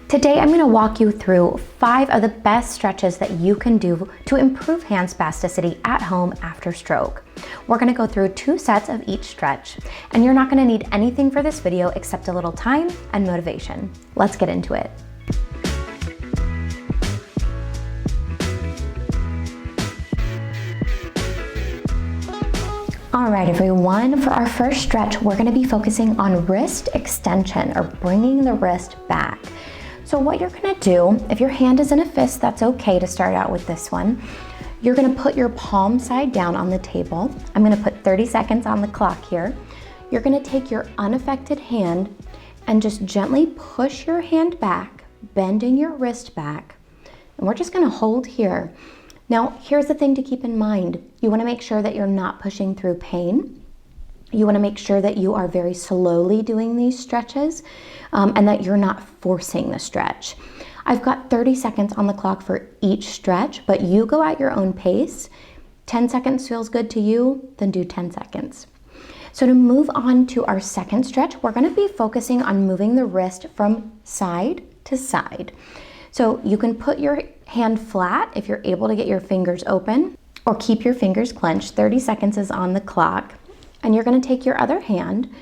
Today I'm going to walk you through 5 of the best stretches that you can do to improve hand spasticity at home after stroke. We're going to go through 2 sets of each stretch, and you're not going to need anything for this video except a little time and motivation. Let's get into it. All right, everyone, for our first stretch, we're going to be focusing on wrist extension, or bringing the wrist back. So what you're gonna do, if your hand is in a fist, that's okay to start out with this one. You're gonna put your palm side down on the table. I'm gonna put 30 seconds on the clock here. You're gonna take your unaffected hand and just gently push your hand back, bending your wrist back. And we're just gonna hold here. Now, here's the thing to keep in mind. You wanna make sure that you're not pushing through pain. You want to make sure that you are very slowly doing these stretches and that you're not forcing the stretch. I've got 30 seconds on the clock for each stretch, but you go at your own pace. 10 seconds feels good to you, then do 10 seconds. So to move on to our second stretch, we're going to be focusing on moving the wrist from side to side. So you can put your hand flat if you're able to get your fingers open, or keep your fingers clenched. 30 seconds is on the clock. And you're going to take your other hand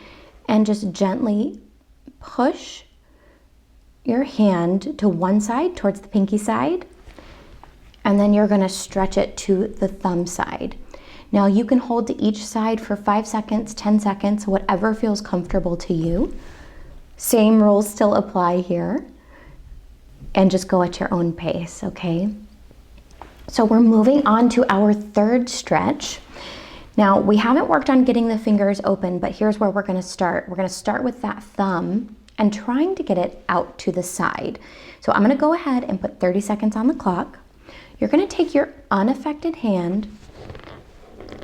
and just gently push your hand to one side, towards the pinky side, and then you're going to stretch it to the thumb side. Now you can hold to each side for 5 seconds, 10 seconds, whatever feels comfortable to you. Same rules still apply here, and just go at your own pace, okay? So we're moving on to our third stretch. Now, we haven't worked on getting the fingers open, but here's where we're going to start. We're going to start with that thumb and trying to get it out to the side. So I'm going to go ahead and put 30 seconds on the clock. You're going to take your unaffected hand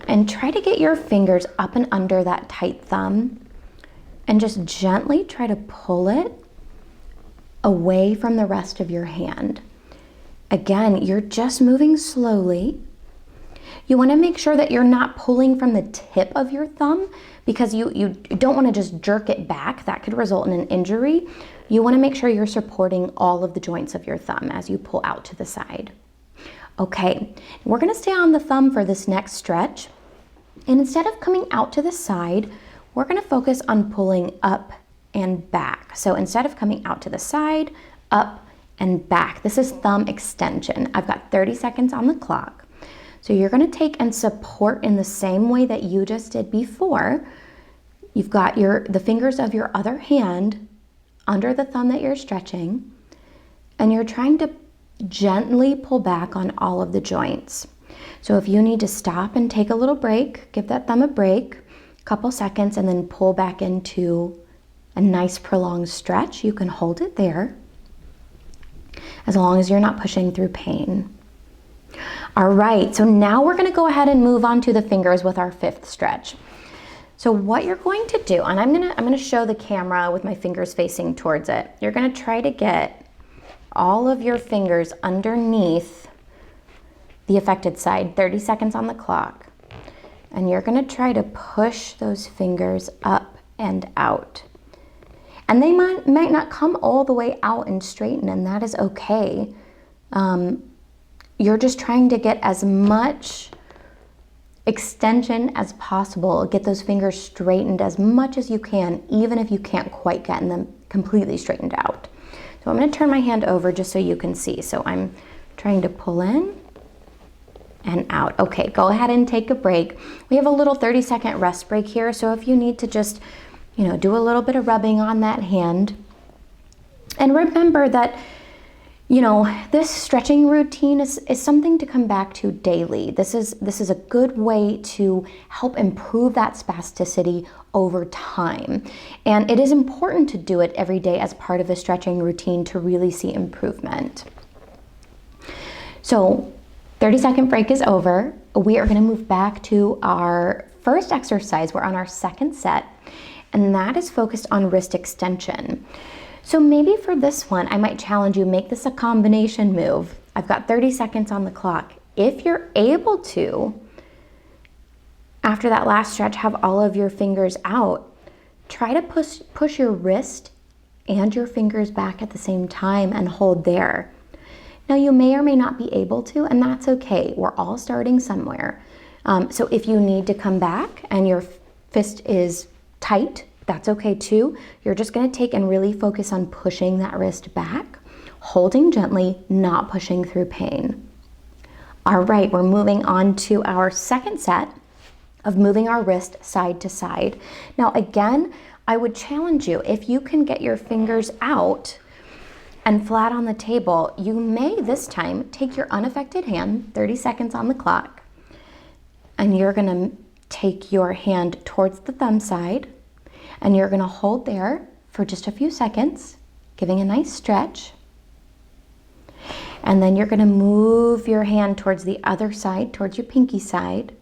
and try to get your fingers up and under that tight thumb and just gently try to pull it away from the rest of your hand. Again, you're just moving slowly. You want to make sure that you're not pulling from the tip of your thumb, because you don't want to just jerk it back. That could result in an injury. You want to make sure you're supporting all of the joints of your thumb as you pull out to the side. Okay, we're going to stay on the thumb for this next stretch. And instead of coming out to the side, we're going to focus on pulling up and back. So instead of coming out to the side, up and back. This is thumb extension. I've got 30 seconds on the clock. So you're going to take and support in the same way that you just did before. You've got the fingers of your other hand under the thumb that you're stretching, and you're trying to gently pull back on all of the joints. So if you need to stop and take a little break, give that thumb a break, a couple seconds, and then pull back into a nice prolonged stretch, you can hold it there as long as you're not pushing through pain. All right, so now we're going to go ahead and move on to the fingers with our fifth stretch. So what you're going to do, and I'm going to show the camera with my fingers facing towards it. You're going to try to get all of your fingers underneath the affected side. 30 seconds on the clock. And you're going to try to push those fingers up and out. And they might not come all the way out and straighten, and that is okay. You're just trying to get as much extension as possible. Get those fingers straightened as much as you can, even if you can't quite get them completely straightened out. So I'm going to turn my hand over just so you can see. So I'm trying to pull in and out. Okay, go ahead and take a break. We have a little 30-second rest break here. So if you need to just, do a little bit of rubbing on that hand. And remember that this stretching routine is something to come back to daily. This is a good way to help improve that spasticity over time. And it is important to do it every day as part of a stretching routine to really see improvement. So 30-second break is over. We are going to move back to our first exercise. We're on our second set, and that is focused on wrist extension. So maybe for this one, I might challenge you, make this a combination move. I've got 30 seconds on the clock. If you're able to, after that last stretch, have all of your fingers out, try to push your wrist and your fingers back at the same time and hold there. Now you may or may not be able to, and that's okay. We're all starting somewhere. So if you need to come back and your fist is tight, that's okay too. You're just gonna take and really focus on pushing that wrist back, holding gently, not pushing through pain. All right, we're moving on to our second set of moving our wrist side to side. Now again, I would challenge you, if you can get your fingers out and flat on the table, you may this time take your unaffected hand, 30 seconds on the clock, and you're gonna take your hand towards the thumb side, and you're gonna hold there for just a few seconds, giving a nice stretch. And then you're gonna move your hand towards the other side, towards your pinky side,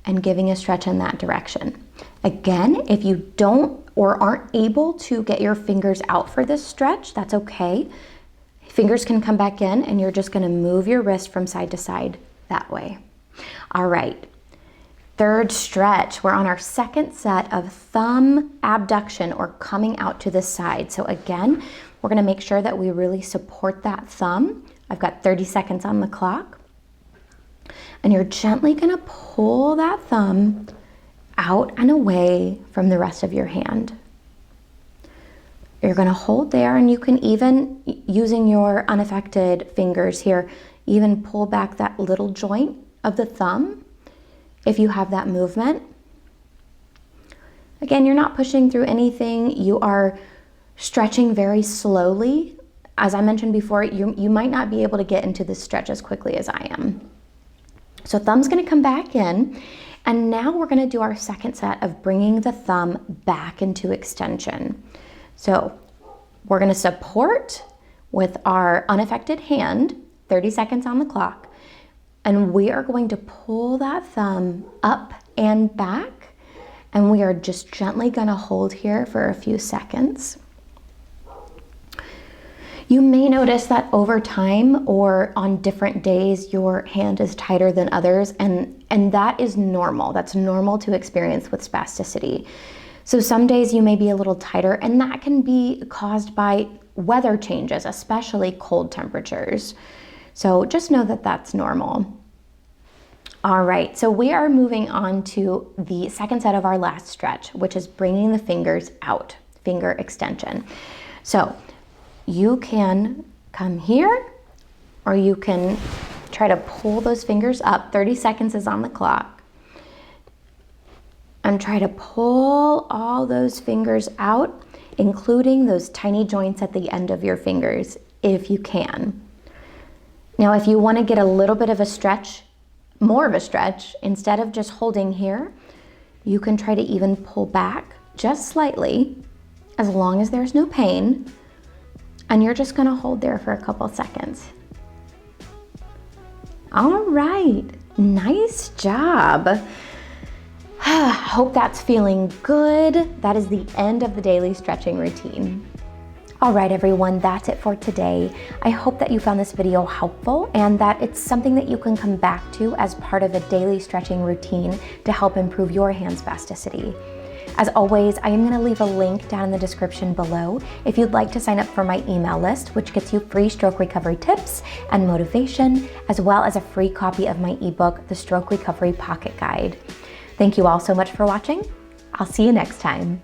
and giving a stretch in that direction. Again, if you don't or aren't able to get your fingers out for this stretch, that's okay. Fingers can come back in, and you're just gonna move your wrist from side to side that way. All right, third stretch. We're on our second set of thumb abduction, or coming out to the side. So again, we're gonna make sure that we really support that thumb. I've got 30 seconds on the clock. And you're gently gonna pull that thumb out and away from the rest of your hand. You're gonna hold there, and you can even, using your unaffected fingers here, even pull back that little joint of the thumb if you have that movement. Again, you're not pushing through anything. You are stretching very slowly. As I mentioned before, you might not be able to get into this stretch as quickly as I am. So thumb's gonna come back in, and now we're gonna do our second set of bringing the thumb back into extension. So we're gonna support with our unaffected hand, 30 seconds on the clock, and we are going to pull that thumb up and back, and we are just gently gonna hold here for a few seconds. You may notice that over time or on different days, your hand is tighter than others, and that is normal. That's normal to experience with spasticity. So some days you may be a little tighter, and that can be caused by weather changes, especially cold temperatures. So just know that that's normal. All right, so we are moving on to the second set of our last stretch, which is bringing the fingers out, finger extension. So you can come here, or you can try to pull those fingers up. 30 seconds is on the clock. And try to pull all those fingers out, including those tiny joints at the end of your fingers, if you can. Now, if you want to get a little bit of a stretch, more of a stretch, instead of just holding here, you can try to even pull back just slightly, as long as there's no pain. And you're just gonna hold there for a couple seconds. All right, nice job. Hope that's feeling good. That is the end of the daily stretching routine. All right, everyone, that's it for today. I hope that you found this video helpful and that it's something that you can come back to as part of a daily stretching routine to help improve your hand spasticity. As always, I am going to leave a link down in the description below if you'd like to sign up for my email list, which gets you free stroke recovery tips and motivation, as well as a free copy of my ebook, The Stroke Recovery Pocket Guide. Thank you all so much for watching. I'll see you next time.